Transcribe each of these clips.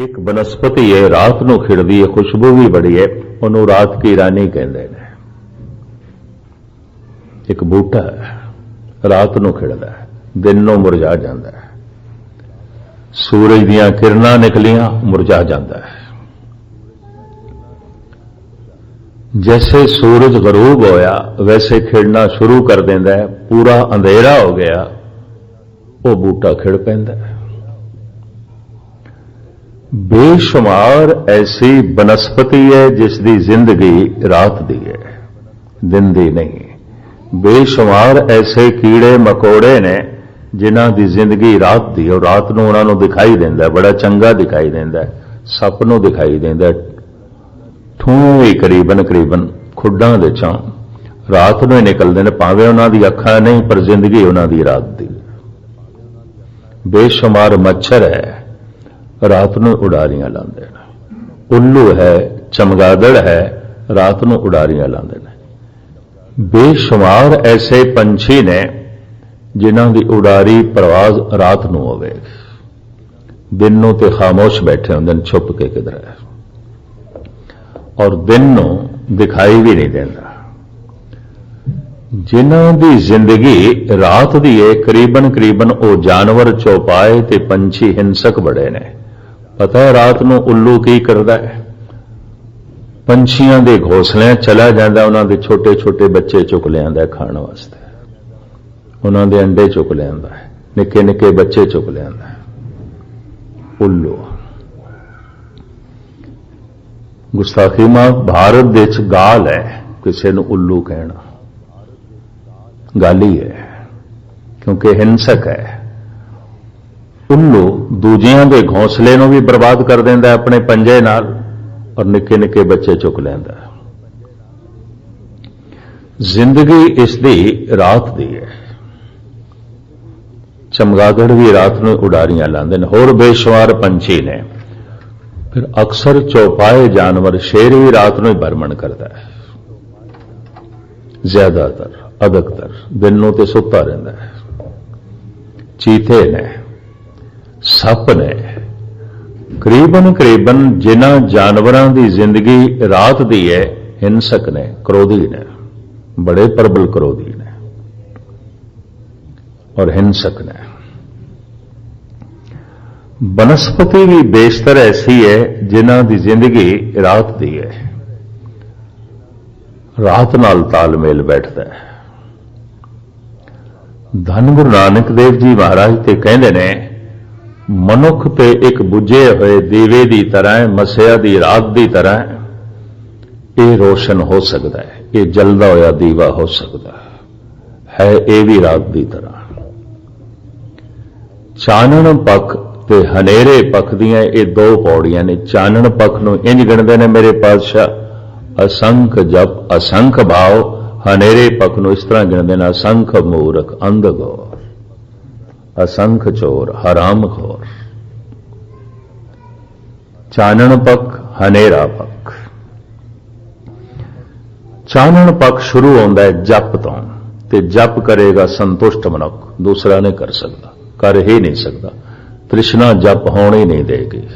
एक बनस्पति है, रात ਨੂੰ खिड़दी है, खुशबू भी बड़ी है, ਉਹਨੂੰ रात की रानी कहते हैं। एक बूटा है, रात ਨੂੰ खिड़दा है, दिन ਨੂੰ मुरझा जाता है। सूरज ਦੀਆਂ किरणां निकलियां, मुरझा जाता है। जैसे सूरज गरूब होया वैसे खिड़ना शुरू कर देंदा है, पूरा अंधेरा हो गया, वो बूटा खिड़ पैंदा है। बेशुमार ऐसी बनस्पति है जिसकी जिंदगी रात दी है, दिन दी नहीं। बेशुमार ऐसे कीड़े मकोड़े ने जिन्हां दी जिंदगी रात दी, और रात नूं उन्हां नूं दिखाई देंदा है, बड़ा चंगा दिखाई देंदा है, सप नूं दिखाई देंदा है, ठूं ही करीबन करीबन खुड्डां दे चों रात नूं ही निकलदे ने, भावें उन्हां दी अखां नहीं पर जिंदगी उन्हां दी रात दी। बेशुमार मच्छर है, रात नूं उडारियां लांदे ने। उल्लू है, चमगादड़ है, रात नूं उडारियां लांदे ने। बेशुमार ऐसे पंछी ने जिन्हां दी उडारी परवाज रात नूं होवेगी, दिन नूं ते खामोश बैठे हुंदे ने छुप के किधर है, और दिन नूं दिखाई भी नहीं देंदा। जिन्हां दी जिंदगी रात दी है, करीबन करीबन वो जानवर चौपाए ते पंछी हिंसक बड़े ने। पता है रात नूं उल्लू की करदा है? पंछियां दे घोंसलिਆਂ चला जांदा, उन्हां दे छोटे छोटे बच्चे चुक लिआंदा खाण वास्ते, उन्हां दे अंडे चुक लिआंदा है, निक्के निक्के बच्चे चुक लिआंदा है उल्लू। गुस्ताखी मां भारत दे च गाल है किसी नूं उल्लू कहना, गाली है, क्योंकि हिंसक है। उल्लू दूजियां दे घोंसले नूं भी बर्बाद कर देंदा है अपने पंजे नाल, और निक्के निक्के बच्चे चुक लैंदा है। जिंदगी इसदी रात दी है। चमगादड़ भी रात नूं उडारियां लांदे ने, होर बेशुमार पंछी ने। फिर अक्सर चौपाए जानवर, शेर भी रात नूं ही भरमण करता है, ज्यादातर अधिकतर दिन नूं ते सुत्ता रहिंदा है। चीते ने, सप ने, करीबन करीबन जिन्हां जानवरां दी जिंदगी रात दी है, हिंसक ने, क्रोधी ने, बड़े प्रबल क्रोधी ने और हिंसक ने। बनस्पति भी बेशतर ऐसी है जिन्हां दी जिंदगी रात दी है, रात नाल तालमेल बैठदा है। धन गुरु नानक देव जी महाराज ते कहंदे ने, मनुख ते एक बुझे हुए दीवे दी तरह, मसिया दी रात दी तरह ये रोशन हो सकता है, ये जलदा होया दीवा हो सकता है ये भी रात दी तरह। चानण पख ते हनेरे पख दियां ये दो पौड़ियां ने। चानण पख नूं इंज गिणदे ने मेरे पातशाह, असंख जप असंख भाव। हनेरे पख नूं इस तरह गिणदे ने, असंख मूरख अंध घोर, असंख चोर हराम खोर। चानण पख, हनेरा पख। चानण पख शुरू होंदा है जप तो, ते जप करेगा संतुष्ट मनुख, दूसरा नहीं कर सकता, कर ही नहीं सकता। तृष्णा जप होने ही नहीं देगी।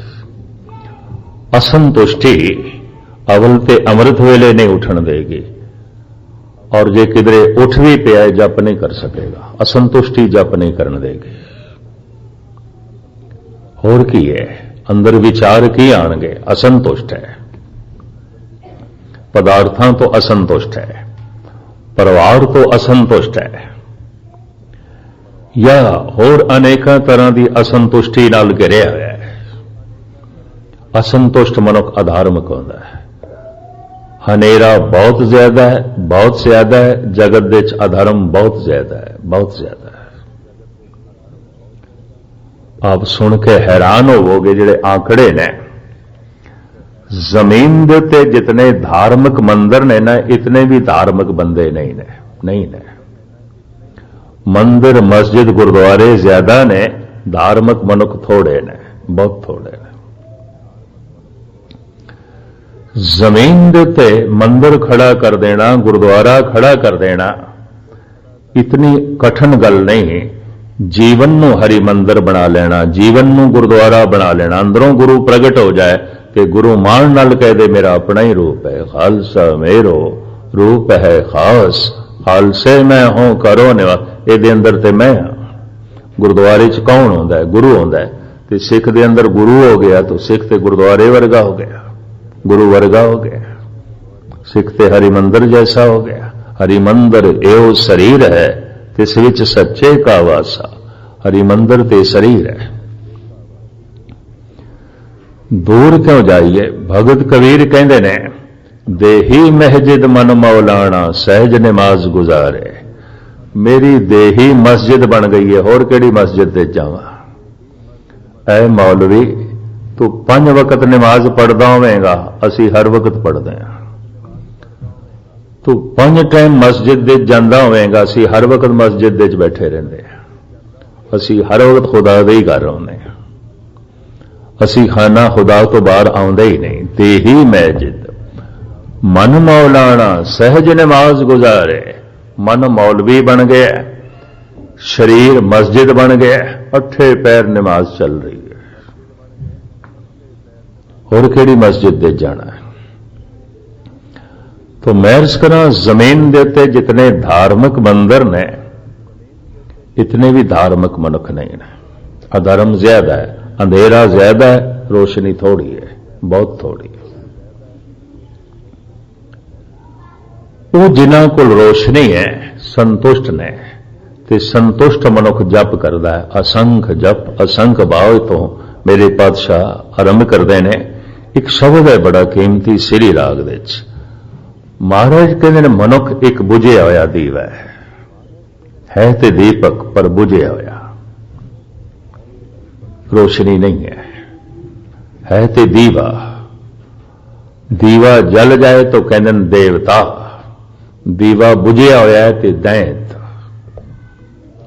असंतुष्टि अवल ते अमृत वेले नहीं उठन देगी, और जे किधरे उठ भी पिया जप नहीं कर सकेगा। असंतुष्टि जप नहीं करने देगी। होर की है, अंदर विचार की आणगे, असंतुष्ट है, पदार्थां तो असंतुष्ट है, परिवार तो असंतुष्ट है, या होर अनेकों तरह की असंतुष्टि नाल घिरिया होया है। असंतुष्ट मनुख अधार्मिक होता है। हनेरा बहुत ज्यादा है, बहुत ज्यादा है, जगत दे च अधर्म बहुत ज्यादा है, बहुत ज्यादा है। आप सुन के हैरान होवोगे, जिहड़े आंकड़े ने, जमीन दे ते जितने धार्मिक मंदिर ने ना, इतने भी धार्मिक बंदे नहीं ने, नहीं ने। मंदिर मस्जिद गुरुद्वारे ज्यादा ने, धार्मिक मनुख थोड़े ने, बहुत थोड़े ने। जमीन दे ते मंदिर खड़ा कर देना, गुरुद्वारा खड़ा कर देना इतनी कठिन गल नहीं, जीवन नूं हरि मंदिर बना लेना, जीवन नूं गुरुद्वारा बना लेना, अंदरों गुरु प्रगट हो जाए कि गुरु मान नाल कह दे मेरा अपना ही रूप है, खालसा मेरो रूप है खास, खालसे मैं हूं करो निवास। इहदे अंदर ते मैं हां। गुरुद्वारे च कौन होंदा है? गुरु होंदा है। ते सिख दे अंदर गुरु हो गया तो सिख ते गुरुद्वारे वर्गा हो गया, गुरु वर्गा हो गया। सिख ते हरि मंदिर जैसा हो गया। हरि मंदिर एओ शरीर है तिस विच सच्चे का वासा। हरि मंदिर ते शरीर है। दूर क्यों जाइए? भगत कबीर कहते ने देही महजिद मन मौलाना सहज नमाज गुजारे। मेरी देही मस्जिद बन गई है, होर केड़ी मस्जिद ते जावां? ऐ मौलवी तू 5 वक्त नमाज पढ़दा होवेगा, असी हर वक्त पढ़दे हां। तू 5 टाइम मस्जिद दे जांदा होवेगा, असी हर वक्त मस्जिद दे बैठे रहिंदे हां। असी हर वक्त खुदा दे ही घर रहिंदे हां। असी खाना खुदा तो बाहर आउंदे ही नहीं। देही महजिद मन मौलाना सहज नमाज गुजारे। मन मौलवी बन गया, शरीर मस्जिद बन गया, 8 पैर नमाज चल रही है। और केड़ी मस्जिद दे जाना है? तो मैं अर्ज करा जमीन दे उत्ते जितने धार्मिक मंदिर ने इतने भी धार्मिक मनुख नहीं है। अधर्म ज्यादा है, अंधेरा ज्यादा है, रोशनी थोड़ी है, बहुत थोड़ी है। वो जिन्हां कोल रोशनी है संतुष्ट ने, ते संतुष्ट मनुख जप करता है। असंख जप असंख भाव तो मेरे पातशाह आरंभ करते ने। एक शब्द है बड़ा कीमती सिरी राग दे च। महाराज कहते हैं मनुख एक बुझिया होया दीवा है ते दीपक पर बुझिया होया, रोशनी नहीं है ते दीवा। दीवा जल जाए तो कहते हैं देवता, दीवा बुझिया होया है ते दैंत।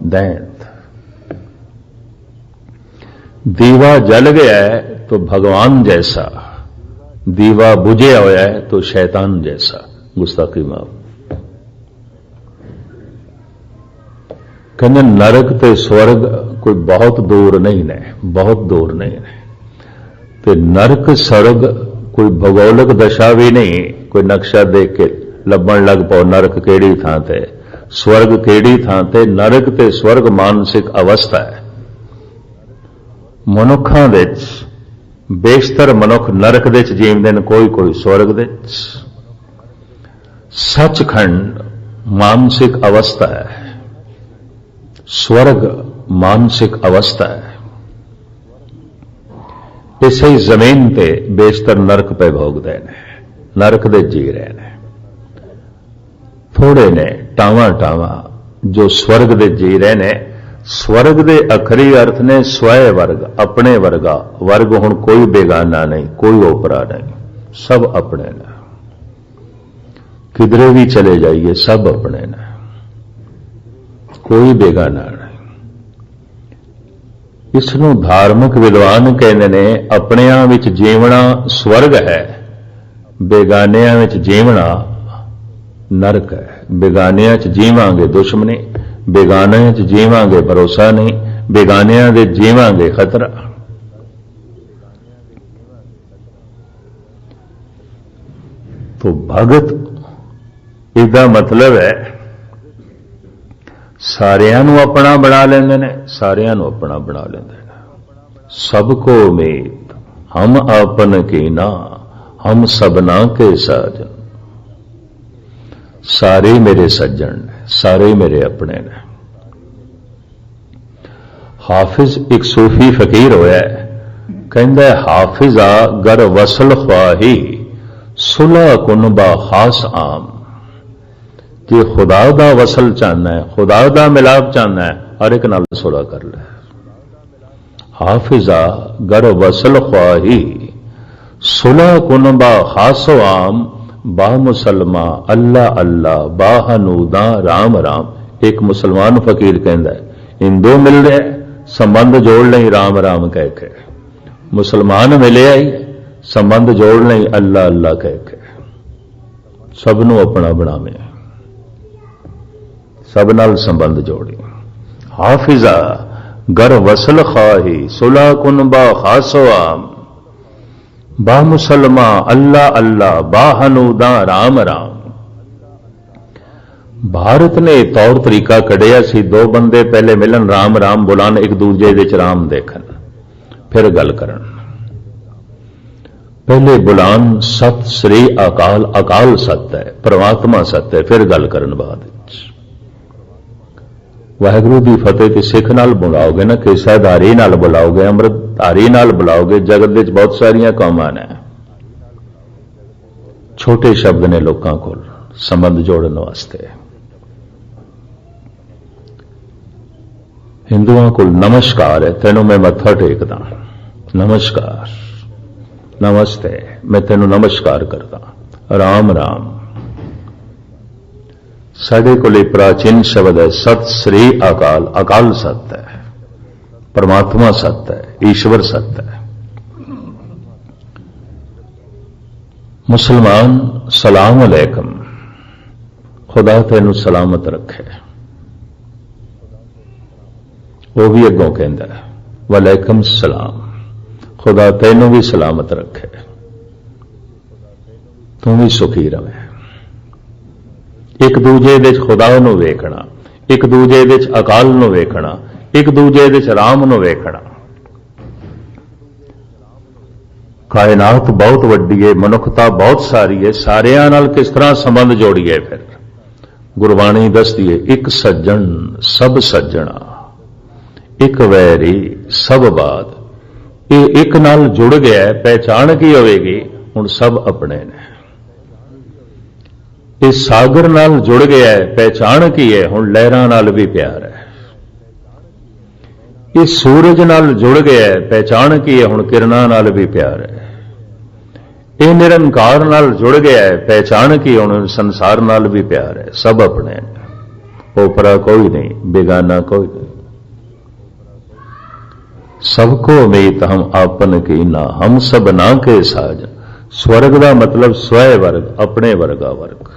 दैंत दीवा जल गया है तो भगवान जैसा, दीवा बुझिया होया है तो शैतान जैसा। गुस्ताखी माफ। कहते नरक ते स्वर्ग कोई बहुत दूर नहीं ने, बहुत दूर नहीं ने। ते नरक स्वर्ग कोई भूगोलिक दशा भी नहीं, कोई नक्शा देख के लभण लग पाओ नरक केड़ी थां ते स्वर्ग केड़ी थां ते। नरक ते स्वर्ग मानसिक अवस्था है। मनुखां दे बेशतर मनुख नरक दे जीवदे ने, कोई कोई स्वर्ग दे। सचखंड मानसिक अवस्था है, स्वर्ग मानसिक अवस्था है। इसे जमीन पे बेशतर नरक पे भोगते हैं, नरक दे जी रहे हैं। थोड़े ने टावा टावा जो स्वर्ग दे जी रहे ने। स्वर्ग दे अखरी अर्थ ने स्वय वर्ग, अपने वर्गा। वर्ग हुण कोई बेगाना नहीं, कोई ओपरा नहीं, सब अपने ने। किधरे भी चले जाइए सब अपने ने, कोई बेगाना नहीं। इसनूं धार्मिक विद्वान कहते ने अपनियां विच जीवना स्वर्ग है, बेगानियां विच जीवना नरक है। बेगानियां च जीवांगे दुश्मनी, बेगानियां च जीवांगे भरोसा नहीं, बेगानियां दे जीवांगे खतरा। तो भगत इसका मतलब है सारियां नूं अपना बना लेंदे ने, सारियां नूं अपना बना लेंदे ने। सबको उम्मीद हम आपन की ना, हम सबना के साजन। सारे मेरे सज्जन ने, सारे मेरे अपने ने। हाफिज एक सूफी फकीर होया है, कहंदा है हाफिजा गर वसल ख्वाही सुलह कुनबा खास आम। जे खुदा दा वसल चाहना है, खुदा दा मिलाप चाहना है, हर एक नाल सुलह कर ले। हाफिजा गर वसल ख्वाही सुलह कुनबा खास आम। बा मुसलमा अल्लाह अल्लाह बा हनूदा राम राम। एक मुसलमान फकीर कहता है हिंदू मिल रहे संबंध जोड़ नहीं राम राम कह के, मुसलमान मिले आई संबंध जोड़ नहीं अल्लाह अल्लाह कह के। सबनों अपना बनावे, सब नाल संबंध जोड़ी। हाफिजा गर वसल खाही सुला कुन बा खासवा बा मुसलमा अल्लाह अल्लाह बा हनूदा राम राम। भारत ने तौर तरीका कढ़िया सी, दो बंदे पहले मिलन राम राम बुलान, एक दूजे विच राम देखन, फिर गल करन। पहले बुलान सत श्री अकाल, अकाल सत्य है, परमात्मा सत्य है, फिर गल करन बाद वाहिगुरू दी फतेह ते सिख नाल बुलाओगे ना, केसाधारी नाल बुलाओगे, अमृतधारी नाल बुलाओगे। जगत विच बहुत सारियां कौमां ने, छोटे शब्द ने लोकां कोल संबंध जोड़न वास्ते। हिंदुआं कोल नमस्कार है, तेनों मैं मत्था टेकदा, नमस्कार नमस्ते, मैं तेनों नमस्कार करदा, राम राम। साडे कोले प्राचीन शब्द है सत श्री अकाल, अकाल सत्य है, परमात्मा सत्य है, ईश्वर सत्य है। मुसलमान सलाम अलैकुम, खुदा तेनू सलामत रखे। वो भी अगों कहता है वालेकुम सलाम, खुदा तेनू भी सलामत रखे, तू भी सुखी रहे। एक दूजे दे खुदा नू वेखना, एक दूजे दे अकाल नू वेखना, एक दूजे दे राम नू वेखना। कायनात बहुत वड्डी है, मनुखता बहुत सारी है, सारियां नाल किस तरह संबंध जोड़िए। फिर गुरबाणी दसदी है एक सज्जन सब सज्जना, एक वैरी सब बात। ये एक नाल जुड़ गया है, पहचान की होगी, हुण सब अपने ने। इस सागर नाल जुड़ गया है, पहचान की है, हुण लहरां नाल भी प्यार है। इस सूरज नाल जुड़ गया है, पहचान की है, हुण किरणां नाल भी प्यार है। ये निरंकार नाल जुड़ गया है, पहचान की हुण संसार नाल भी प्यार है। सब अपने ने, ओपरा कोई नहीं, बेगाना कोई नहीं। सबको मीत हम आपन की ना, हम सब ना के साज। स्वर्ग का मतलब स्वय वर्ग, अपने वर्गा वर्ग।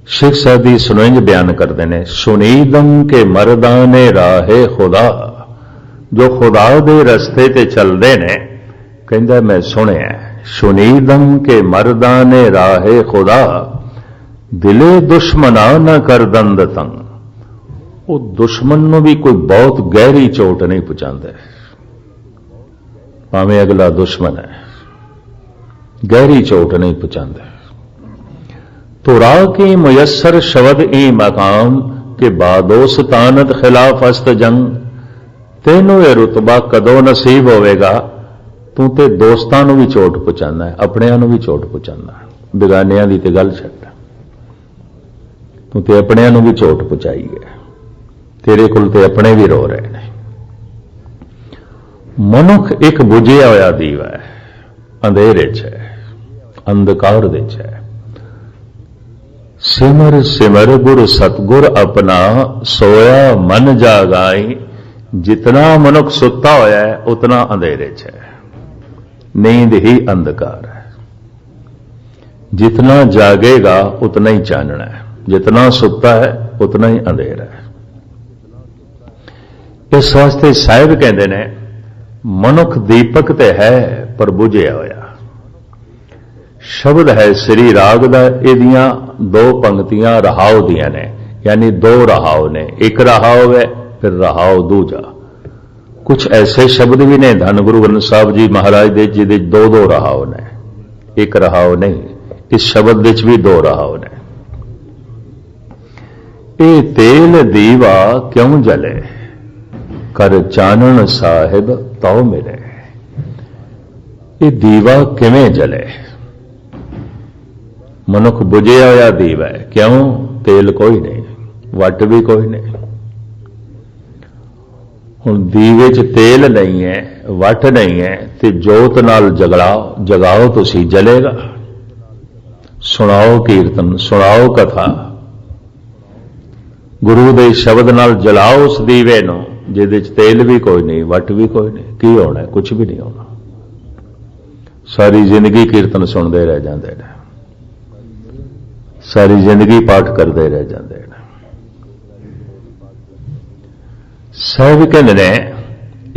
शेख सादी सुनंज बयान करते हैं, सुनीदम के मरदाने राहे खुदा, जो खुदा दे रस्ते ते चलते ने, कहंदा मैं सुनिया सुनीदम के मरदाने राहे खुदा, दिले दुश्मना न कर दंद तंग। वो दुश्मन नू भी कोई बहुत गहरी चोट नहीं पहुंचाता, भावें अगला दुश्मन है, गहरी चोट नहीं पहुंचाता। तो राह की मुयस्सर शब्द ई मकाम के बादोस तानत खिलाफ अस्त जंग। तेनों यह रुतबा कदों नसीब होवेगा, तू ते दोस्तां नू भी चोट पहुंचाना है, अपनियां नू भी चोट पहुंचाना है, बेगानियां दी ते गल छड्ड। तू ते अपनियां नू भी चोट पहुंचाई है, तेरे कोल ते अपने भी रो रहे हैं। मनुख एक बुझिया होया दीवा है, अंधेरे च है, अंधकार दे च है। सिमर सिमर गुर सतगुर अपना, सोया मन जागाई। जितना मनुख सुता होया है उतना अंधेरे च है, नींद ही अंधकार है। जितना जागेगा उतना ही चानना है, जितना सुता है उतना ही अंधेरा है। इस वास्ते साहिब कहते ने, मनुख दीपक ते है पर बुझिया होया। शब्द है श्री राग दा, इहदियां दो पंक्तियां रहाव दियां ने, यानी दो रहाव ने, एक रहाव है फिर रहाव दूजा। कुछ ऐसे शब्द भी ने धन गुरु ग्रंथ साहब जी महाराज दे जिहदे दो दो रहाव ने, एक रहाव नहीं। इस शब्द विच भी दो रहाव ने। ए तेल दीवा क्यों जले, कर चानन साहिब तौ मिले। ये दीवा किवें जले, मनुख बुझिया होया दीवा है, क्यों? तेल कोई नहीं, वट भी कोई नहीं। हुण दीवे च तेल नहीं है, वट नहीं है, ते जोत नाल जगाओ तुसी, जलेगा। सुनाओ कीर्तन, सुनाओ कथा, गुरु दे शब्द नाल जलाओ उस दीवे नूं जिहदे च तेल भी कोई नहीं, वट भी कोई नहीं। की होना है? कुछ भी नहीं होना। सारी जिंदगी कीर्तन सुनते रह जाते हैं, सारी जिंदगी पाठ करते रह जाते हैं, ਸਾਹਿਬ ਕਹਿੰਦੇ ਨੇ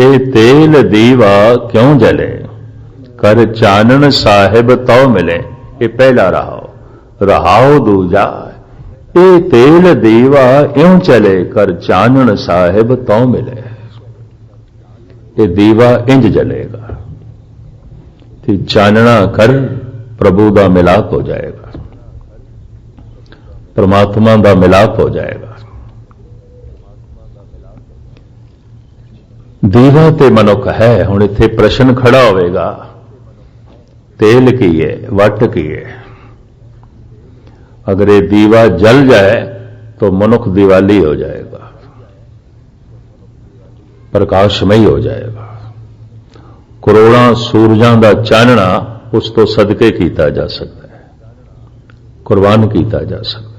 ਇਹ ਤੇਲ ਦੀਵਾ ਕਿਉਂ ਜਲੇ, ਕਰ ਚਾਨਣ ਸਾਹਿਬ ਤਉ ਮਿਲੇ। ਇਹ ਪਹਿਲਾ ਰਹਾਓ। ਰਹਾਓ ਦੂਜਾ, ਇਹ ਤੇਲ ਦੀਵਾ ਇਉਂ ਚਲੇ, ਕਰ ਚਾਨਣ ਸਾਹਿਬ ਤਉ ਮਿਲੇ। ਇਹ ਦੀਵਾ ਇੰਜ ਜਲੇਗਾ ਤੇ ਚਾਨਣਾ ਕਰ ਪ੍ਰਭੂ ਦਾ ਮਿਲਾਪ ਹੋ ਜਾਏਗਾ, परमात्मा का मिलाप हो जाएगा। दीवा ते मनुख है। हुण इत्थे प्रश्न खड़ा होवेगा, तेल की है, वट की है। अगर ये दीवा जल जाए तो मनुख दिवाली हो जाएगा, प्रकाशमयी हो जाएगा। करोड़ों सूरजां दा चानना उस तो सदके कीता जा सकता है, कुर्बान कीता जा सकता है।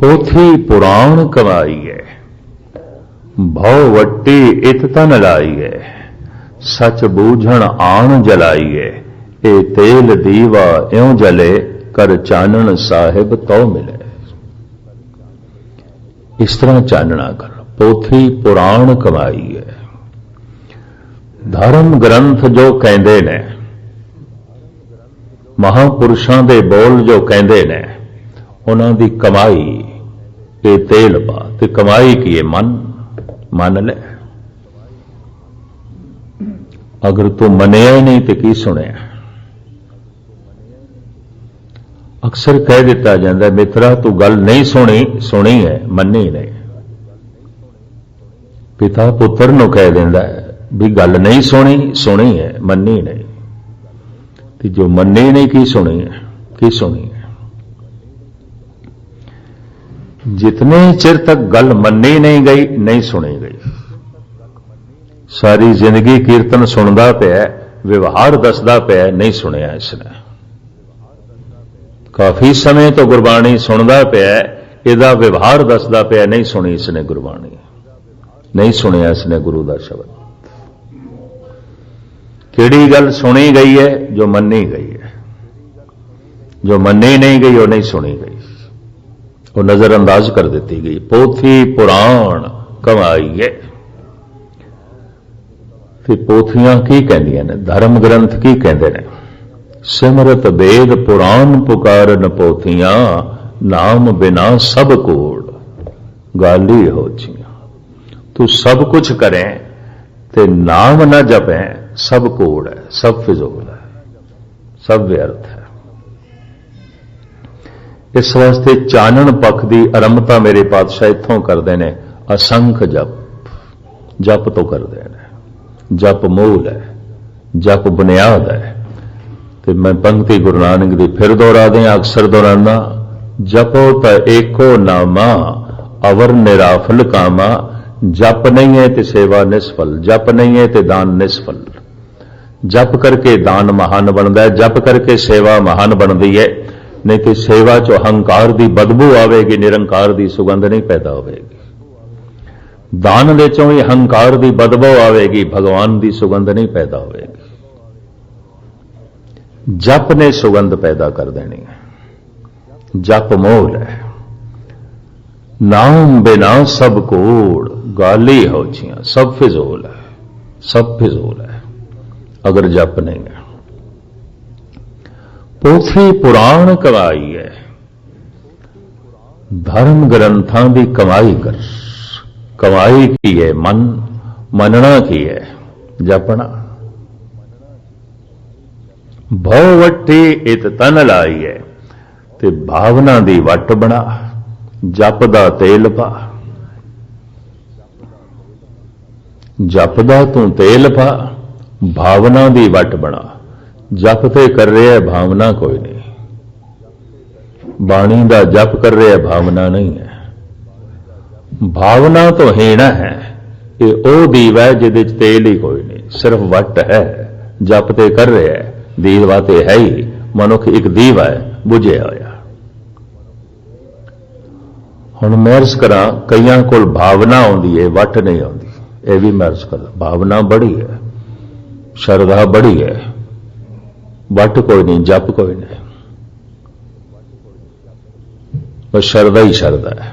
पोथी पुराण कमाई है, भौ वट्टी इत तन लाई है। सच बूझण आण जलाई है, ए तेल दीवा इउं जले, कर चानण साहिब तो मिले। इस तरह चानना कर। पोथी पुराण कमाई है। धर्म ग्रंथ जो कहते ने, महापुरुषों के बोल जो कहते ने, उन्हों की कमाई ये तेल पा। ते कमाई की है मन, मन ले। अगर तू मनिया ही नहीं तो की सुनिया। अक्सर कह दिता जाता, मित्रा तू गल नहीं सुनी, सुनी है, मनी नहीं। पिता पुत्र नूं कह दिंदा है भी गल नहीं सुनी, सुनी है, मनी नहीं। तो जो मनी नहीं की सुनी है, की सुनी है। जितने चिर तक गल मनी नहीं गई, नहीं सुनी गई। सारी जिंदगी कीर्तन सुनता पिया, व्यवहार दसदा पिया, नहीं सुनिया इसने। काफी समय तो गुरबाणी सुनता पिया, इहदा व्यवहार दसदा पिया, नहीं सुनी इसने गुरबाणी, नहीं सुनिया इसने गुरु का शब्द। किहड़ी गल सुनी गई है? जो मनी गई है। जो मनी नहीं गई वो नहीं सुनी गई, वो नजरअंदाज कर दी गई। पोथी पुराण कमाई है। ते पोथियां की कहंदियां ने, धर्म ग्रंथ की कहंदे ने? सिमरत वेद पुराण पुकारन पोथियां, नाम बिना सब कूड़ गाली हो जियां। तू सब कुछ करें ते नाम न जपें, सब कूड़ है, सब फिजूल है, सब व्यर्थ है। इस वास्ते चानन पख की आरंभता मेरे पातशाह इत्थों करते हैं। असंख जप, जप तो करते हैं। जप मूल है, जप बुनियाद है। तो मैं पंक्ति गुरु नानक की फिर दोहरा दें, अक्सर दोहराना। जपो त एको नामा, अवर निराफल कामा। जप नहीं है तो सेवा निष्फल, जप नहीं है तो दान निष्फल। जप करके दान महान बनता है, जप करके सेवा महान बनती है। नहीं तो सेवा चो अहंकार की बदबू आवेगी, निरंकार की सुगंध नहीं पैदा होगी। दान दे चों ही अहंकार की बदबू आवेगी, भगवान की सुगंध नहीं पैदा होगी। जप ने सुगंध पैदा कर देनी है। जप मोल है। नाम बिना सब कूड़ गाली हो जियां। सब फिजूल है, सब फिजूल है अगर जप नहीं है। पोथी पुराण कमाई है। धर्म ग्रंथां की कमाई कर। कमाई की है मन, मनना की है, जपना। भौ वट्टी इत तन लाई है, ते भावना दी वट बना। जप दा तेल पा, जप दा तू तेल पा, भावना दी वट बना। जप ते कर रहे है, भावना कोई नहीं। बाणी दा जप कर रहे है, भावना नहीं है। भावना तो हीना है। ये ओ दीवा है जिहदे च तेल ही कोई नहीं, सिर्फ वट है। जप ते कर रहे है, दीवा ते है ही। मनुख एक दीवा है, बुझिया होया। हुण मैं अर्ज करा, कईयां कोल भावना आउंदी है, वट नहीं आउंदी। यह भी मैं अर्ज कर, भावना बड़ी है, श्रद्धा बड़ी है, वट कोई नहीं, जप कोई नहीं। बस श्रद्धा ही श्रद्धा है।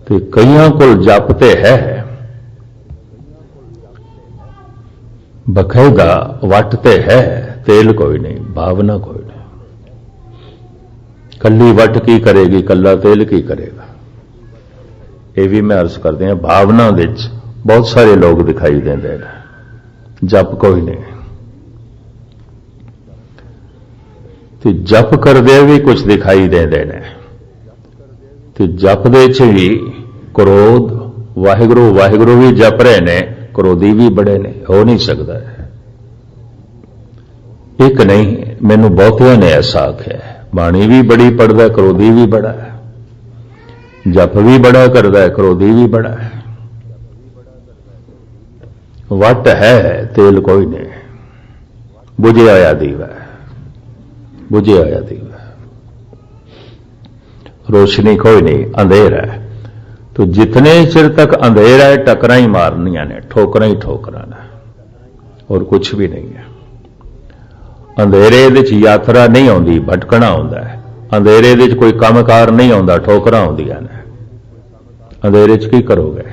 ਤੇ ਕਈਆਂ ਕੋਲ ਜਪ ਤੇ ਹੈ, ਬਕਾਇਦਾ ਵੱਟ ਤੇ ਹੈ, ਤੇਲ ਕੋਈ ਨਹੀਂ, ਭਾਵਨਾ ਕੋਈ ਨਹੀਂ। ਕੱਲੀ ਵੱਟ ਕੀ ਕਰੇਗੀ, ਕੱਲਾ ਤੇਲ ਕੀ ਕਰੇਗਾ? ਇਹ ਵੀ ਮੈਂ ਅਰਜ਼ ਕਰਦੇ ਹਾਂ, ਭਾਵਨਾ ਵਿੱਚ ਬਹੁਤ ਸਾਰੇ ਲੋਕ ਦਿਖਾਈ ਦਿੰਦੇ ਨੇ, ਜਪ ਕੋਈ ਨਹੀਂ। ਤੇ ਜਪ ਕਰਦੇ ਵੀ ਕੁਝ ਦਿਖਾਈ ਦਿੰਦੇ ਨੇ, ਤੇ ਜਪ ਦੇ ਚ ਵੀ ਕ੍ਰੋਧ, ਵਾਹਿਗੁਰੂ ਵਾਹਿਗੁਰੂ ਵੀ ਜਪ ਰਹੇ ਨੇ, ਕ੍ਰੋਧੀ ਵੀ ਬੜੇ ਨੇ, ਹੋ ਨਹੀਂ ਸਕਦਾ। ਇੱਕ ਨਹੀਂ, ਮੈਨੂੰ ਬਹੁਤਿਆਂ ਨੇ ਐਸਾ ਆਖਿਆ, ਬਾਣੀ ਵੀ ਬੜੀ ਪੜਦਾ, ਕ੍ਰੋਧੀ ਵੀ ਬੜਾ ਹੈ, ਜਪ ਵੀ ਬੜਾ ਕਰਦਾ, ਕ੍ਰੋਧੀ ਵੀ ਬੜਾ ਹੈ। ਵੱਟ ਹੈ, ਤੇਲ ਕੋਈ ਨਹੀਂ, ਬੁਝਿਆ ਹੋਇਆ ਦੀਵਾ ਹੈ, ਬੁਝਿਆ ਹੋਇਆ ਦੀਵਾ, रोशनी कोई नहीं, अंधेरा है। तो जितने चिर तक अंधेरा है, टकरा ही मारनियां ने, ठोकरा ही ठोकरा ने, और कुछ भी नहीं है। अंधेरे विच यात्रा नहीं आउंदी, भटकना आउंदा है। अंधेरे विच कोई कामकार नहीं आउंदा, ठोकरा आउंदियां ने। अंधेरे च की करोगे?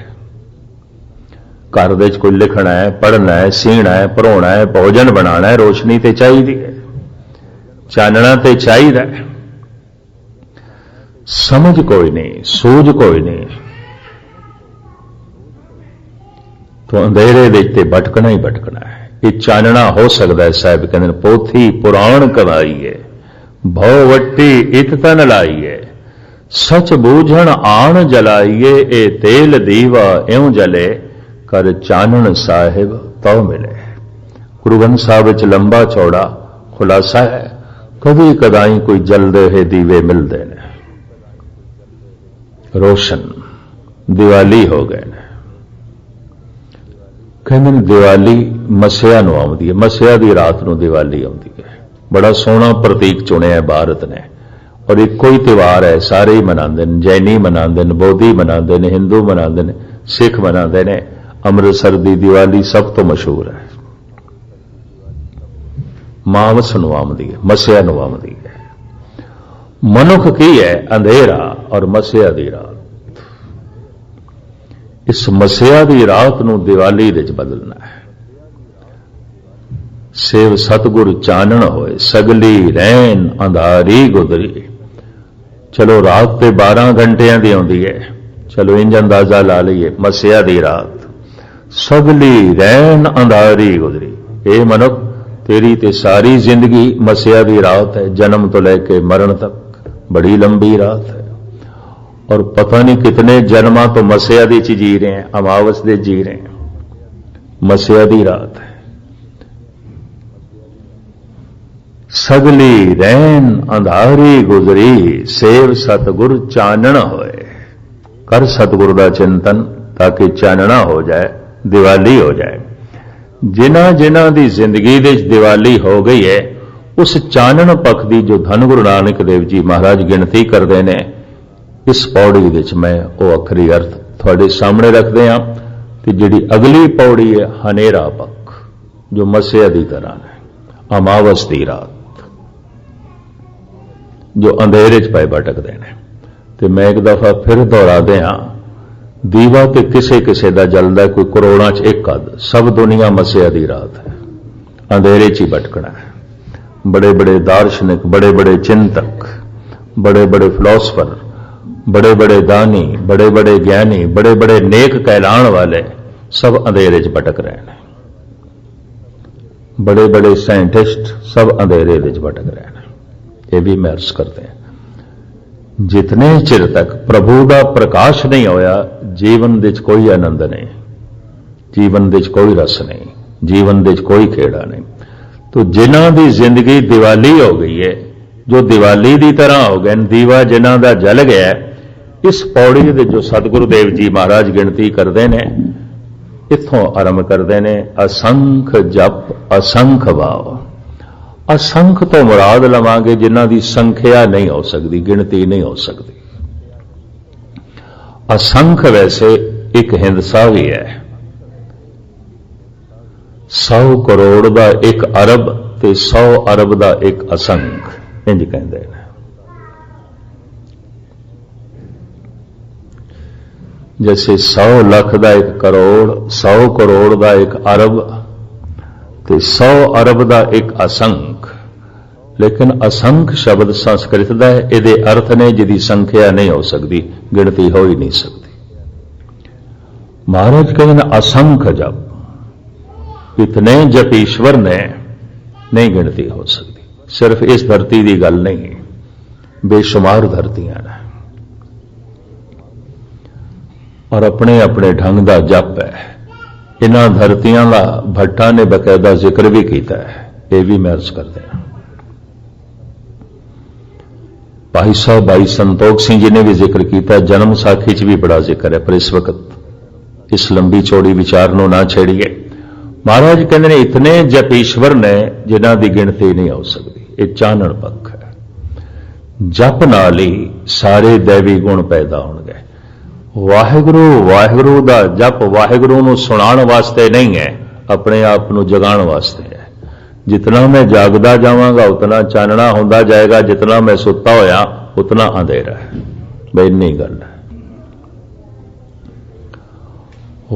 घर विच कोई लिखना है, पढ़ना है, सीना है, भरोना है, भोजन बनाना है, रोशनी ते चाहिदी है, चानना ते चाहिदा है। समझ कोई नहीं, सूझ कोई नहीं, तो अंधेरे विच ते भटकना ही भटकना है। ये चानना हो सकता है। साहब कहते पोथी पुराण कवाईए, भौ वट्टी इत तन लाइए, सच बूझण आण जलाइए, ए तेल दीवा इउं जले, कर चानन साहिब तो मिले। गुरु ग्रंथ साहिब विच लंबा चौड़ा खुलासा है, कभी कदाई कोई जलदे हुए दीवे मिलते हैं। रोशन दिवाली हो गए ने, कहते दिवाली मसिया नूं आउंदी है, मसिया दी रात नूं दिवाली आउंदी है। बड़ा सोहना प्रतीक चुनिया भारत ने, और इको ही त्यौहार है, सारे ही मनाते हैं। जैनी मनाते हैं, बोधी मनाते हैं, हिंदू मनाते हैं, सिख मनाते हैं। अमृतसर की दिवाली सब तो मशहूर है। मावस नूं आउंदी है, मसिया नूं आउंदी है। मनुख की है अंधेरा और मसिया दी रात। इस मसिया दी रात नूं दिवाली विच बदलना है। सेव सतगुर चानण होए, सगली रैन अंधारी गुदरी। चलो रात ते 12 घंटियां दी आउंदी है, चलो इंज अंदाजा ला लईए, मसिया दी रात, सगली रैन अंधारी गुदरी। ए मनुख, तेरी ते सारी जिंदगी मसिया दी रात है, जन्म तो लेके मरण तक बड़ी लंबी रात है। और पता नहीं कितने जन्मां तो मसिया दी च जी रहे हैं, अमावस दे जी रहे हैं। मसिया दी रात है। सगली रैन अंधारी गुजरी, सेव सतगुर चानण होए। कर सतगुर दा चिंतन, ताकि चानना हो जाए, दिवाली हो जाए। जिन्हां जिन्हां दी जिंदगी दे दिवाली हो गई है, उस चानण पख की जो धन गुरु नानक देव जी महाराज गिनती करते हैं, इस पौड़ी विच मैं वो अखरी अर्थ थोड़े सामने रखते हैं। कि जिहड़ी अगली पौड़ी है, हनेरा पख, जो मसिया की तरह है, अमावस की रात, जो अंधेरे च पे भटकते हैं। तो मैं एक दफा फिर दोहरा दिया, दीवा तो किसे किसे का जलदा, कोई करोड़ां च एक अद, सब दुनिया मसिया की रात है, अंधेरे च ही भटकना है। बड़े बड़े दार्शनिक, बड़े बड़े चिंतक, बड़े बड़े फिलोसफर, बड़े बड़े दानी, बड़े बड़े ज्ञानी, बड़े बड़े नेक कहलाण वाले सब अंधेरे च भटक रहे हैं। बड़े बड़े साइंटिस्ट सब अंधेरे विच भटक रहे हैं। ये भी मैं अर्ज करते हैं। जितने चिर तक प्रभु का प्रकाश नहीं होया, जीवन विच कोई आनंद नहीं, जीवन विच कोई रस नहीं, जीवन विच कोई खेड़ा नहीं। तो जिन्हां दी जिंदगी दिवाली हो गई है, जो दिवाली की तरह हो गए, दीवा जिन्हां दा जल गया है, इस पौड़ी दे जो सतगुरु देव जी महाराज गिनती करते हैं, इत्थों आरंभ करते हैं, असंख जप असंख भाव। असंख तो मुराद लवांगे जिन्हां दी संख्या नहीं हो सकती, गिनती नहीं हो सकती। असंख वैसे एक हिंदसा भी है, 100 करोड़ का एक अरब ते 100 अरब का एक असंख, इंज कहते हैं। जैसे 100 ਲੱਖ ਦਾ 1 ਕਰੋੜ, 100 ਕਰੋੜ ਦਾ 1 ਅਰਬ ਤੇ 100 ਅਰਬ ਦਾ 1 असंख। लेकिन असंख शब्द संस्कृत का है, ये अर्थ ने जिहदी संख्या नहीं हो सकती, गिनती हो ही नहीं सकती। महाराज कहते हैं असंख जप, इतने जप ईश्वर ने नहीं गिनती हो सकती। सिर्फ इस धरती की गल नहीं, बेशुमार धरतियां ने और अपने अपने ढंग का जप है। इन्हां धरतियां का भट्टा ने बकायदा जिक्र भी किया है, ये भी मैं अर्ज करते हैं। भाई साहब भाई संतोख सिंह जी ने भी जिक्र किया, जन्म साखी च भी बड़ा जिक्र है, पर इस वक्त इस लंबी चौड़ी विचार को ना छेड़िए। महाराज कहते हैं इतने जप ईश्वर ने जिन्हां की गिनती नहीं हो सकती। ये चानण पक्ष है। जप नाल ही सारे दैवी गुण पैदा होंगे। वाहिगुरु वाहिगुरु दा जप वाहिगुरु नूं सुणाण वास्ते नहीं है, अपने आप नूं जगाण वास्ते है। जितना मैं जागदा जावांगा उतना चानना होंदा जाएगा, जितना मैं सुता होया उतना अंधेरा है। बई इन्नी गल है।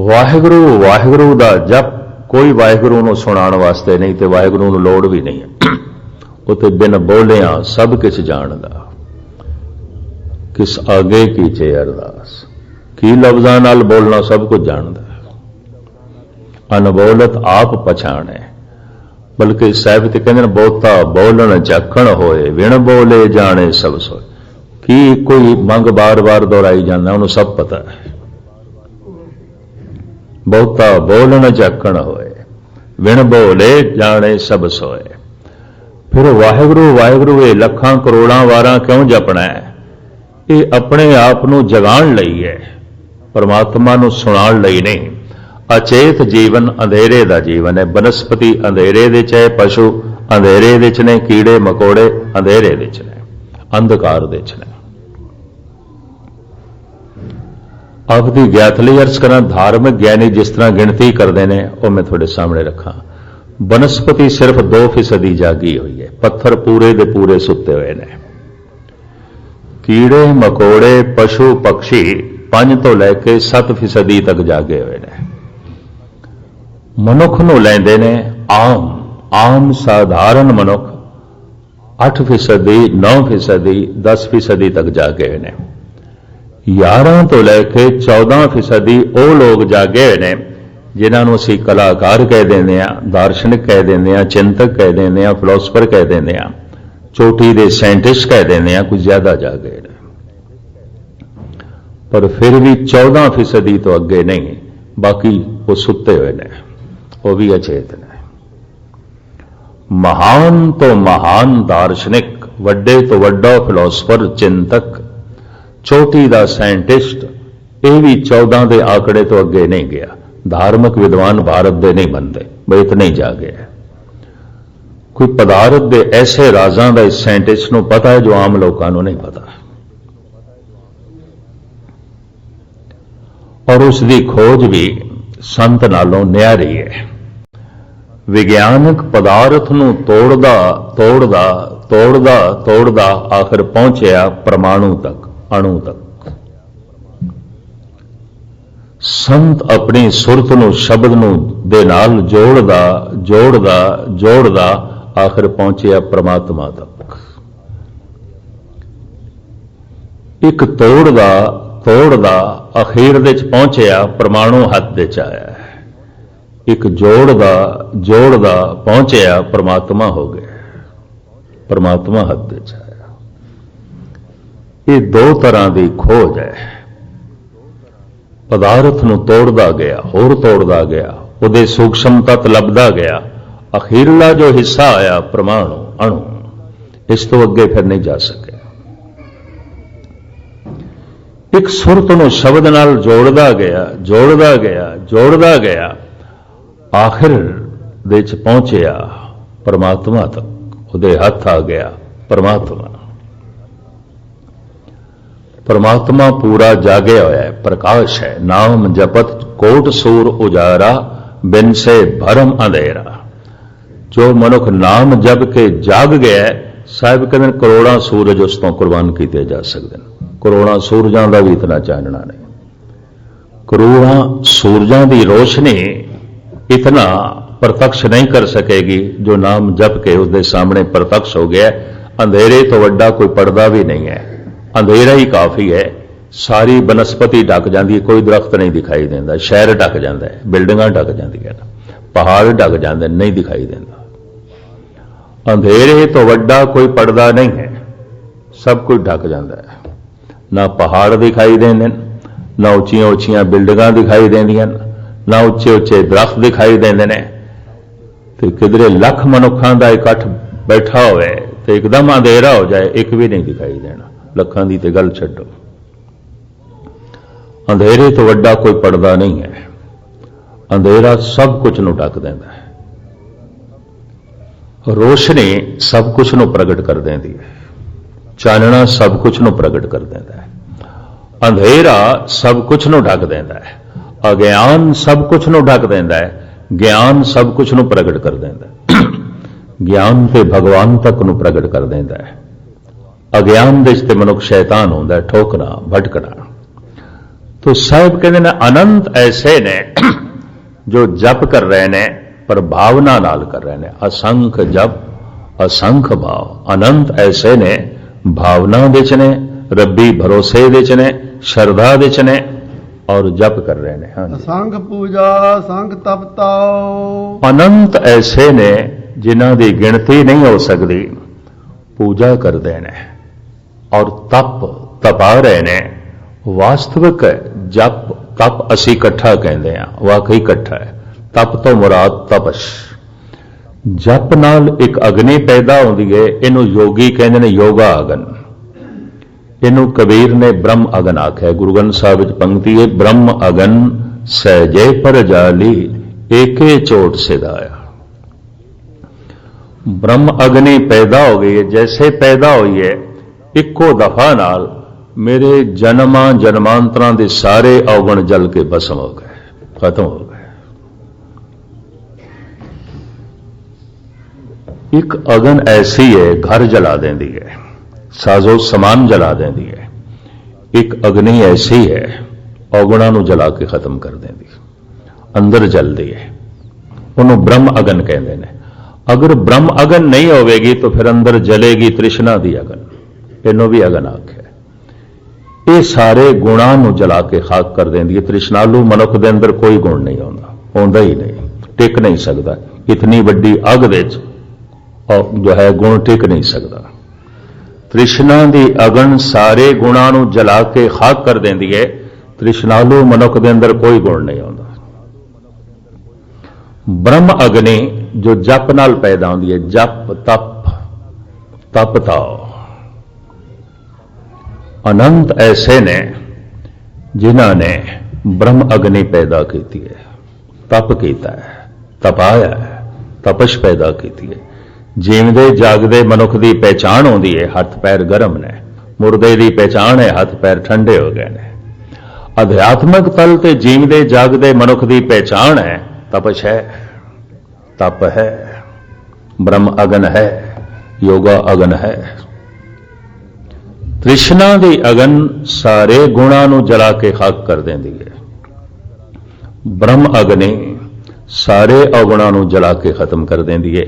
वाहिगुरु वाहिगुरु दा जप कोई वाहिगुरु नूं सुणाण वास्ते नहीं, तो वाहिगुरु नूं लोड़ भी नहीं है। उते बिन बोलिया सब किस जानदा, किस आगे कीचे अरदास। की लफ्जां नाल बोलना सब कुछ जानदा, अनबोलत आप पछाणे। बल्कि साहिब ते कहते बहुता बोलन झखण होए, विण बोले जाने सब सोए। की कोई मंग बार बार दोहराई जाना, उन्होंने सब पता है। बहुता बोलन झखण होए, विण बोले जाने सब सोए। फिर वाहिगुरु वाहिगुरु ये लखां करोड़ां वारां क्यों जपना है? ये अपने आप नूं जगाण लई है, परमात्मा नूं सुणाण लई नहीं। अचेत जीवन अंधेरे का जीवन है। बनस्पति अंधेरे दे च है, पशु अंधेरे दे च ने, कीड़े मकोड़े अंधेरे दे च ने, अंधकार दे च ने। आपकी ज्ञात लई अर्ज करा, धार्मिक ज्ञानी जिस तरह गिनती करते हैं वह मैं थोड़े सामने रखा। बनस्पति सिर्फ 2% जागी हुई है, पत्थर पूरे दे पूरे सुते हुए ने। कीड़े मकोड़े पशु पक्षी 5 तो लैके 7% तक जागे हुए ने। मनुख नूं लैंदे ने आम आम साधारण मनुख 8%, 9%, 10% तक जागे हुए ने। 11 तो लैके 14% वो लोग जागे हुए ने जिन्होंने असीं कलाकार कह देंगे, दार्शनिक कह देंगे, चिंतक कह देंगे, फिलोसफर कह देंगे, चोटी दे साइंटिस्ट कह देंगे, कुछ ज्यादा जागे ने। पर फिर भी 14% तो अगे नहीं, बाकी वो सुते हुए ने, वो भी अचेत ने। महान तो महान दार्शनिक, वड्डे तो वड्डा फिलोसफर चिंतक, चोटी का साइंटिस्ट, ये भी 14 के आंकड़े तो अगे नहीं गया। धार्मिक विद्वान भारत के नहीं बनते, बे इतने ही जागे है। कोई पदार्थ के ऐसे राजां का इस साइंटिस्ट को पता है जो आम लोगों को नहीं पता, और उसकी खोज भी संत नालों न्यारी है। विज्ञानक पदार्थ नूं तोड़दा तोड़दा तोड़दा तोड़दा आखिर पहुंचया परमाणु तक, अणु तक। संत अपनी सुरत नूं शब्द नूं दे नाल जोड़दा जोड़दा जोड़दा आखिर पहुंचया परमात्मा तक। एक तोड़दा तोड़दा अखीर दे च पहुंचया परमाणु हथ दे च आया। एक जोड़दा जोड़दा पहुंचया परमात्मा हो गया, परमात्मा हथ दे च आया। ये 2 तरह की खोज है। पदार्थ नूं तोड़दा गया, होर तोड़दा गया, उहदे सूक्ष्म तत्त लभदा गया, अखीरला जो हिस्सा आया परमाणु अणु, इस तो अगे फिर नहीं जा सके। एक सुरत नूं शब्द नाल जोड़दा गया जोड़दा गया जोड़दा गया, आखिर दे च पहुंचया परमात्मा तक, उहदे हथ आ गया परमात्मा। परमात्मा पूरा जागया होया है, प्रकाश है। नाम जपत कोट सूर उजारा, बिन से भरम अंधेरा। जो मनुख नाम जप के जाग गया है, साहिब कहते करोड़ां सूरज उस तो कुर्बान किए जा सकते हैं। करोड़ां सूरजां का भी इतना चानना नहीं। करोड़ों सूरजां की रोशनी इतना प्रत्यक्ष नहीं कर सकेगी जो नाम जप के उसके सामने प्रत्यक्ष हो गया। अंधेरे तो वड्डा कोई पर्दा भी नहीं है, अंधेरा ही काफी है। सारी बनस्पति ढक जाती है, कोई दरख्त नहीं दिखाई देता, शहर ढक जाता है, बिल्डिंगां ढक जांदियां, पहाड़ ढक जाते, नहीं दिखाई देता। अंधेरे तो वड्डा कोई पर्दा नहीं है, सब कुछ ढक जाता है। ना पहाड़ दिखाई देंदे, ना उच्चियां उच्चियां बिल्डिंगां दिखाई देंदियां, ना उच्चे उच्चे दरख्त दिखाई देंदे ने। ते किधरे लख मनुखां दा इकट्ठ बैठा होवे ते एकदम अंधेरा हो जाए, एक भी नहीं दिखाई देना। लखां दी ते गल छड्डो। अंधेरे तो वड्डा कोई पर्दा नहीं है। अंधेरा सब कुछ नूं ढक देंदा है, रोशनी सब कुछ नूं प्रगट कर देंदी है, चानना सब कुछ नूं प्रगट कर देंदा है, अंधेरा सब कुछ नूं ढक देंदा है, अज्ञान सब कुछ नूं ढक देंदा है, ज्ञान सब कुछ नूं प्रगट कर देंदा है। ज्ञान ते भगवान तक नूं प्रगट कर देंदा है। अज्ञान दे विच ते मनुख शैतान हुंदा है, ठोकना भटकना। तो साहिब कहते हैं अनंत ऐसे ने जो जप कर रहे ने पर भावना नाल कर रहे ने। असंख्य जप असंख भाव। अनंत ऐसे ने भावना विच ने, रब्बी भरोसे विच ने, श्रद्धा विच ने और जप कर रहे ने। हाँ, असंख पूजा असंख तपताओ। अनंत ऐसे ने जिन्हां दी गिणती नहीं हो सकती, पूजा करते ने और तपा रहे ने। वास्तविक जप तप असी इकट्ठा कहते हैं, वाकई इकट्ठा है। तप तो मुराद तपश। जप नाल एक अग्नि पैदा होती है, इनू योगी कहते हैं योगा अगन। इनू कबीर ने ब्रह्म अगन आख्या। गुरु ग्रंथ साहिब विच पंक्ति है, ब्रह्म अगन सहजे पर जाली एके चोट सिधाया। ब्रह्म अग्नि पैदा हो गई है, जैसे पैदा हुई है इक्को दफा नाल मेरे जन्मां जन्मांतरां दे सारे अवगुण जल के भस्म हो गए, खत्म हो गए। एक अगन ऐसी है घर जला देंदी है, साजो समान जला देंदी है। एक अग्नि ऐसी है अवगुणां नूं जला के खत्म कर देंदी, अंदर जलदी है। उन्होंने ब्रह्म अगन कहते हैं। अगर ब्रह्म अगन नहीं होगी तो फिर अंदर जलेगी तृष्णा दी अगन, इनों भी अगन आख्या। ये सारे गुणां नूं जला के खाक कर देंदी है। तृष्णालु मनुख दे अंदर कोई गुण नहीं आउंदा ही नहीं, टिक नहीं सकता। इतनी वड्डी अग विच जो है गुण टिक नहीं सकता। तृष्णा दी अगन सारे गुणां नूं जला के खाक कर देंदी है। तृष्णालु मनुख दे अंदर कोई गुण नहीं आउंदा। ब्रह्म अग्नि जो जप नाल पैदा होंदी है, जप तप ताओ। अनंत ऐसे ने जिन्हां ने ब्रह्म अग्नि पैदा की है, तप किया है, तपाया है, तपश पैदा की है। जीवदे जागदे मनुख की पहचान होती है, हथ पैर गर्म ने। मुर्दे की पहचान है, हथ पैर ठंडे हो गए ने। अध्यात्मक तल ते जीवदे जागदे मनुख की पहचान है, तपश है, तप है, ब्रह्म अगन है, योगा अगन है। तृष्णा दी अगन सारे गुणां नूं जला के खाक कर देंदी है। ब्रह्म अग्नि सारे अवगुणां नूं जला के खत्म कर देंदी है।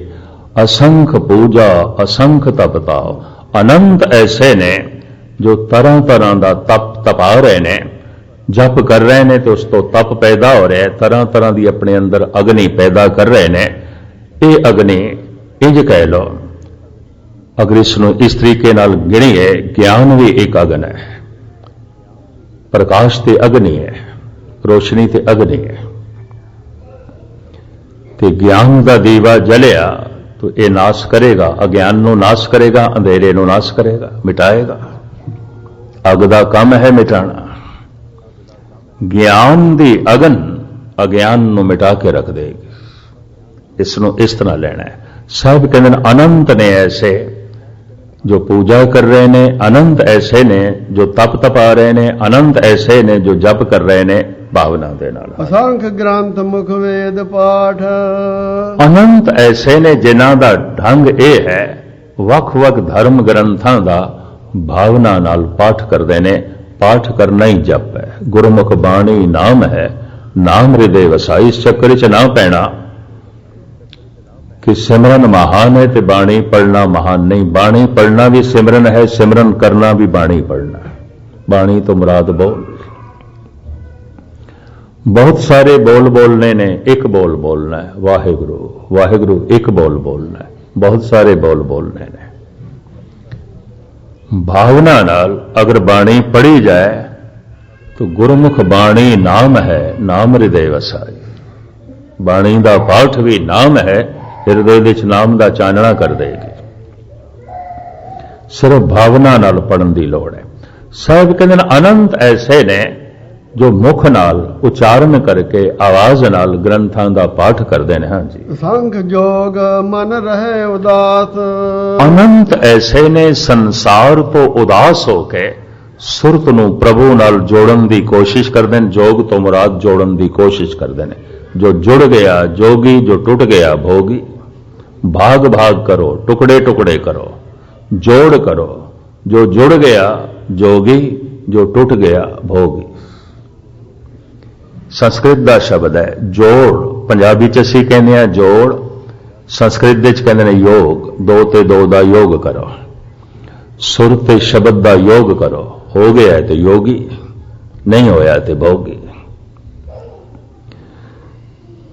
असंख पूजा असंख तपताओ। अनंत ऐसे ने जो तरह तरह का तप तपा रहे ने, जप कर रहे ने तो उस तो तप पैदा हो रहा है, तरह तरह की अपने अंदर अग्नि पैदा कर रहे ने। ये अग्नि इंज कह लो, अगर इसनों इस तरीके नाल गिणीए, ज्ञान भी एक अग्न है, प्रकाश ते अग्नि है, रोशनी ते अग्नि है। ते ज्ञान का दीवा जलिया तो यह नाश करेगा, अज्ञान नूं नाश करेगा, अंधेरे नूं नाश करेगा, मिटाएगा। अग दा काम है मिटाना। ज्ञान दी अगन अज्ञान नूं मिटा के रख देगी। इसनों इस तरह लेना है। सब कहते अनंत ने ऐसे जो पूजा कर रहे ने, अनंत ऐसे ने जो तप तपा रहे ने, अनंत ऐसे ने जो जप कर रहे ने भावना दे नाल। असंख ग्रंथ मुख वेद पाठ। अनंत ऐसे ने जिन्हां दा ढंग यह है वख वख धर्म ग्रंथां दा भावना नाल पाठ करते ने, पाठ करना ही जप है। गुरमुख बाणी नाम है, नाम हृदय वसाई। इस चक्कर च ना पैना कि सिमरन महान है तो बाणी पढ़ना महान नहीं। बाणी पढ़ना भी सिमरन है, सिमरन करना भी बाणी पढ़ना है। बाणी तो मुराद बोल। बहुत सारे बोल बोलने ने, एक बोल बोलना है, वाहिगुरु वाहिगुरु एक बोल बोलना है। बहुत सारे बोल बोलने ने। भावना नाल अगर बाणी पढ़ी जाए तो गुरमुख बाणी नाम है, नाम हृदय वसाई। बाणी का पाठ भी नाम है, हिरदे विच नाम का चानना कर देगी। सिर्फ भावना नाल पढ़न की लोड़ है। साहब कहते हैं अनंत ऐसे ने जो मुख नाल उच्चारण करके आवाज नाल ग्रंथां का पाठ करते हैं। हाँ जी। संख जोग मन रहे उदास। अनंत ऐसे ने संसार तो उदास होके सुरत नूं प्रभु नाल जोड़न की कोशिश करते हैं। जोग तो मुराद जोड़न की कोशिश करते हैं। जो जुड़ गया जोगी, जो टुट गया भोगी। भाग भाग करो, टुकड़े टुकड़े करो, जोड़ करो। जो जुड़ गया जोगी, जो टुट गया भोगी। संस्कृत का शब्द है जोड़। पंजाबी च असीं कहने हैं जोड़, संस्कृत विच कहते हैं योग। दो ते दो का योग करो, सुर ते शब्द का योग करो। हो गया है तो योगी, नहीं होया तो भोगी।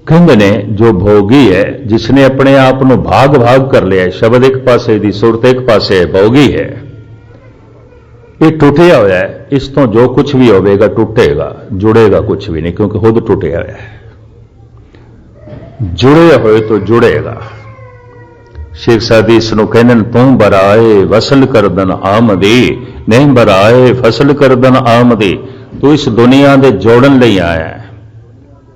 कहते ने जो भोगी है, जिसने अपने आप को भाग भाग कर लिया, शब्द एक पासे दी सुरत एक पासे है, भोगी है। ये टुटिया होया है। इस तो जो कुछ भी होगा टूटेगा, जुड़ेगा कुछ भी नहीं, क्योंकि खुद टुटिया होया है। जुड़े होए तो जुड़ेगा। शेख सादी इसनों कहने तू बराए वसल करदन आमदी, नहीं बराए फसल करदन आमदी। तू इस दुनिया दे जोड़न लई आया है,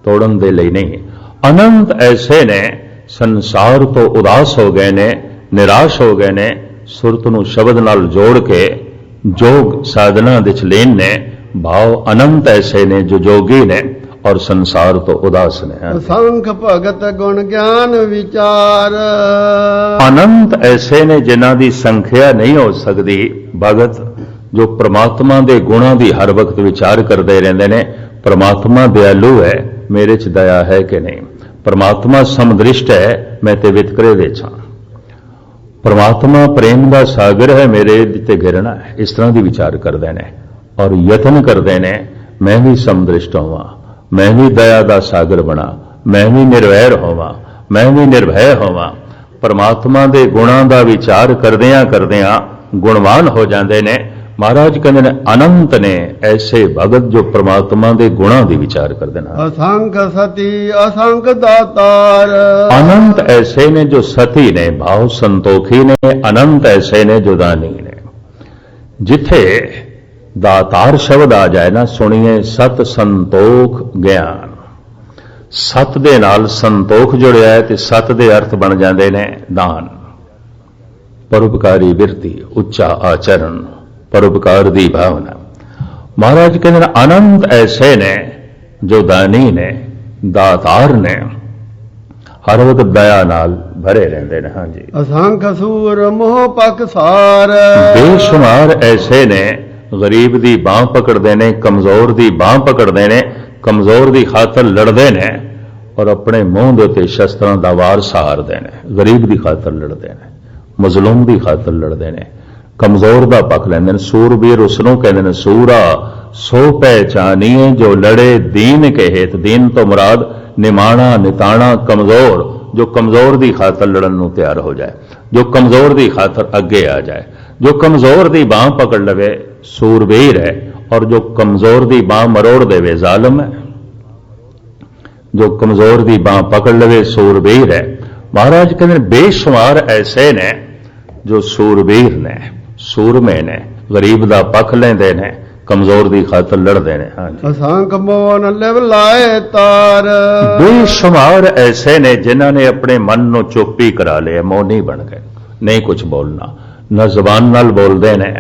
तोड़न दे लई नहीं। अनंत ऐसे ने संसार तो उदास हो गए ने, निराश हो गए ने। सुरत नूं शब्द नाल जोड़ के जोग साधना विच लेन ने। भाव अनंत ऐसे ने जो जोगी ने और संसार तो उदास ने। संख भगत गुण ज्ञान विचार। अनंत ऐसे ने जिन्हां दी संख्या नहीं हो सकती। भगत जो परमात्मा दे गुणां दी हर वक्त विचार करते रहंदे ने। परमात्मा दयालु है, मेरे च दया है कि नहीं। परमात्मा समदृष्ट है, मैं ते वितकरे दे छां। परमात्मा प्रेम का सागर है, मेरे ते घिरना है। इस तरह की विचार करते हैं और यत्न करते हैं मैं भी समदृष्ट होवां, मैं भी दया का सागर बना, मैं भी निर्वैर होवां, मैं भी निर्भय होवां। परमात्मा के गुणों का विचार करदियां करदियां गुणवान हो जाते हैं। महाराज कहते हैं अनंत ने ऐसे भगत जो परमात्मा के गुणों की विचार करते हैं। असंख सती असंख दातार। अनंत ऐसे ने जो सती ने, भाव संतोखी ने। अनंत ऐसे ने जो दानी ने। जिथे दातार शब्द आ जाए ना, सुनिए सत संतोख ज्ञान। सत दे नाल संतोख जुड़िया है तो सत दे अर्थ बन जाते ने दान, परोपकारी बिरती, उच्चा आचरण, परोपकार की भावना। महाराज कहते हैं अनंत ऐसे ने जो दानी ने, दातार ने, हर वक्त दया नाल भरे रहते हैं। हाँ जी। असंख सूर मोह पकसार। बेशुमार ऐसे ने गरीब की बांह पकड़ते ने, कमजोर की बांह पकड़ते ने, कमजोर की खातर लड़ते ने और अपने मुंह के उत्ते शस्त्रां दा वार सहारते हैं। गरीब की खातर लड़ते हैं, मजलूम की खातर लड़ते हैं, कमजोर का पक्ष लेंदे ने। सूरबीर उसनों कहते हैं सूरा सो पहचानिए जो लड़े दीन के हेत। दीन तो मुराद निमाणा निताणा कमजोर, जो कमजोर की खातर लड़न नूं तैयार हो जाए, जो कमजोर की खातर अगे आ जाए। जो कमजोर की बांह पकड़ लवे सूरबीर है, और जो कमजोर की बांह मरोड़ देवे जालिम है। जो कमजोर की बांह पकड़ लवे सूरबीर है। महाराज कहते बेशुमार ऐसे ने जो सूरबीर ने, सूरमे ने, गरीब का पक्ष लेंदे ने, कमजोर की खातर लड़ते हैं। हाँ जी। असंख मोन लिव लाए तार। बेशुमार ऐसे ने जिन्होंने अपने मन को चुप्पी करा लिया, मौनी बन गए, नहीं कुछ बोलना, न जबान नाल बोलते ने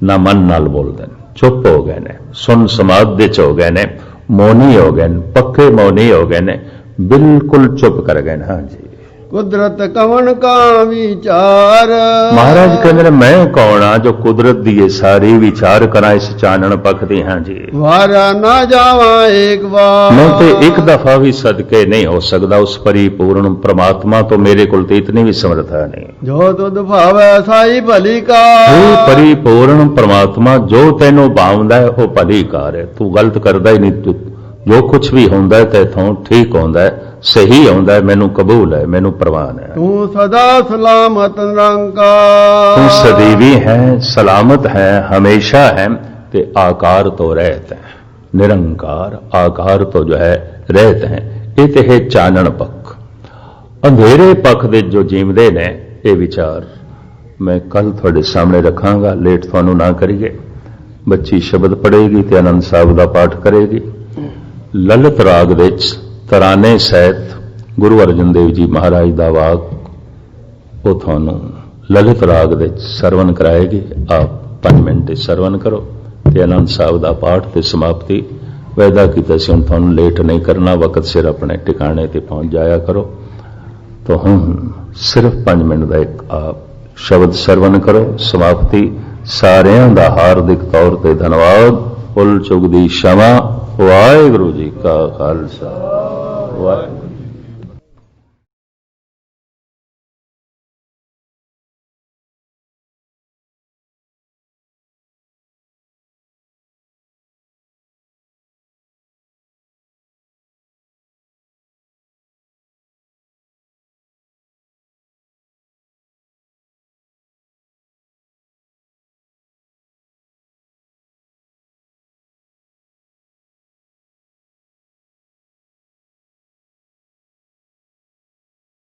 न मन नाल बोलते हैं, चुप हो गए ने, सुन समाधि च हो गए ने, मौनी हो गए, पक्के मौनी हो गए ने, बिल्कुल चुप कर गए। हाँ जी। ਕੁਦਰਤ ਕਵਣ ਕਾ ਵਿਚਾਰ। ਮਹਾਰਾਜ ਕਹਿੰਦੇ ਨੇ ਮੈਂ ਕੌਣ ਆ ਜੋ ਕੁਦਰਤ ਦੀ ਇਹ ਸਾਰੀ ਵਿਚਾਰ ਕਰਾਂ ਇਸ ਚਾਨਣ ਪੱਖਦੀ ਹਾਂ ਜੀ। ਵਾਰਾ ਨਾ ਜਾਵਾਂ ਏਕ ਵਾਰ। ਮੈਂ ਤੇ ਇੱਕ ਦਫਾ ਵੀ ਸਦਕੇ ਨਹੀਂ ਹੋ ਸਕਦਾ ਉਸ ਪਰਿਪੂਰਨ ਪ੍ਰਮਾਤਮਾ ਤੋਂ, ਮੇਰੇ ਕੋਲ ਤੇ ਇਤਨੀ ਵੀ ਸਮਰੱਥਾ ਨਹੀਂ। ਜੋ ਤੁਧ ਭਾਵੈ ਸਾਈ ਭਲੀ ਕਾ। ਉਹ ਪਰਿਪੂਰਨ ਪ੍ਰਮਾਤਮਾ ਜੋ ਤੈਨੂੰ ਭਾਉਂਦਾ ਹੈ ਉਹ ਭਲੀ ਕਾਰ ਹੈ। ਤੂੰ ਗਲਤ ਕਰਦਾ ਹੀ ਨਹੀਂ। ਤੂੰ ਜੋ ਕੁਝ ਵੀ ਹੁੰਦਾ ਹੈ ਤੈਥੋਂ ਠੀਕ ਹੁੰਦਾ ਹੈ, ਸਹੀ ਹੁੰਦਾ ਹੈ, ਮੈਨੂੰ ਕਬੂਲ ਹੈ, ਮੈਨੂੰ ਪ੍ਰਵਾਨ ਹੈ। ਤੂੰ ਸਦਾ ਸਲਾਮਤ ਨਿਰੰਕਾਰ। ਤੂੰ ਸਦੀਵੀ ਹੈ, ਸਲਾਮਤ ਹੈ, ਹਮੇਸ਼ਾ ਹੈ ਤੇ ਆਕਾਰ ਤੋਂ ਰਹਿਤ ਹੈ। ਨਿਰੰਕਾਰ ਆਕਾਰ ਤੋਂ ਜੋ ਹੈ ਰਹਿਤ ਹੈ। ਇਹ ਤੇ ਹੈ ਚਾਨਣ ਪੱਖ। ਅੰਧੇਰੇ ਪੱਖ ਦੇ ਜੋ ਜੀਵਦੇ ਨੇ ਇਹ ਵਿਚਾਰ ਮੈਂ ਕੱਲ ਤੁਹਾਡੇ ਸਾਹਮਣੇ ਰੱਖਾਂਗਾ। ਲੇਟ ਤੁਹਾਨੂੰ ਨਾ ਕਰੀਏ। ਬੱਚੀ ਸ਼ਬਦ ਪੜ੍ਹੇਗੀ ਤੇ ਆਨੰਦ ਸਾਹਿਬ ਦਾ ਪਾਠ ਕਰੇਗੀ। ਲਲਿਤ ਰਾਗ ਵਿੱਚ ਤਰਾਨੇ ਸਹਿਤ ਗੁਰੂ ਅਰਜਨ ਦੇਵ ਜੀ ਮਹਾਰਾਜ ਦਾ ਵਾਕ ਉਹ ਤੁਹਾਨੂੰ ਲਲਿਤ ਰਾਗ ਵਿੱਚ ਸਰਵਨ ਕਰਾਏਗੀ। ਆਪ 5 ਮਿੰਟ ਸਰਵਨ ਕਰੋ ਤੇ ਆਨੰਦ ਸਾਹਿਬ ਦਾ ਪਾਠ ਤੇ ਸਮਾਪਤੀ। ਵਾਅਦਾ ਕੀਤਾ ਸੀ ਹੁਣ ਤੁਹਾਨੂੰ ਲੇਟ ਨਹੀਂ ਕਰਨਾ, ਵਕਤ ਸਿਰ ਆਪਣੇ ਟਿਕਾਣੇ ਤੇ ਪਹੁੰਚ ਜਾਇਆ ਕਰੋ। ਤਾਂ ਹੁਣ ਸਿਰਫ 5 ਮਿੰਟ ਦਾ ਇੱਕ ਆਪ ਸ਼ਬਦ ਸਰਵਨ ਕਰੋ। ਸਮਾਪਤੀ। ਸਾਰਿਆਂ ਦਾ ਹਾਰਦਿਕ ਤੌਰ ਤੇ ਧੰਨਵਾਦ। ਭੁੱਲ ਚੁੱਕ ਦੀ क्षमा। ਵਾਹਿਗੁਰੂ ਜੀ ਕਾ ਖਾਲਸਾ ਵਾਹਿਗੁਰੂ।